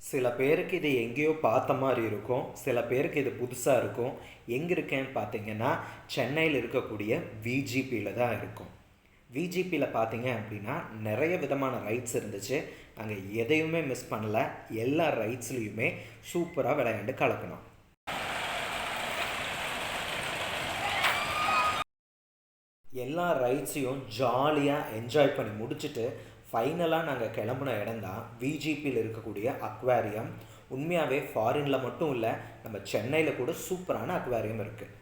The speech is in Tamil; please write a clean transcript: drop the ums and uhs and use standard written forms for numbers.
சில பேருக்கு இது எங்கேயோ பார்த்த மாதிரி இருக்கும், சில பேருக்கு இது புதுசாக இருக்கும். எங்கே இருக்கேன்னு பார்த்தீங்கன்னா சென்னையில் இருக்கக்கூடிய விஜிபியில் தான் இருக்கும். விஜிபியில் பார்த்தீங்க அப்படின்னா நிறைய விதமான ரைட்ஸ் இருந்துச்சு. நாங்கள் எதையுமே மிஸ் பண்ணலை. எல்லா ரைட்ஸ்லேயுமே சூப்பராக விளையாண்டு கலக்கணும். எல்லா ரைட்ஸையும் ஜாலியாக என்ஜாய் பண்ணி முடிச்சுட்டு ஃபைனலாக நாங்கள் கிளம்புன இடம் தான் விஜிபியில் இருக்கக்கூடிய அக்வாரியம். உண்மையாகவே ஃபாரினில் மட்டும் இல்லை, நம்ம சென்னையில் கூட சூப்பரான அக்வாரியம் இருக்குது.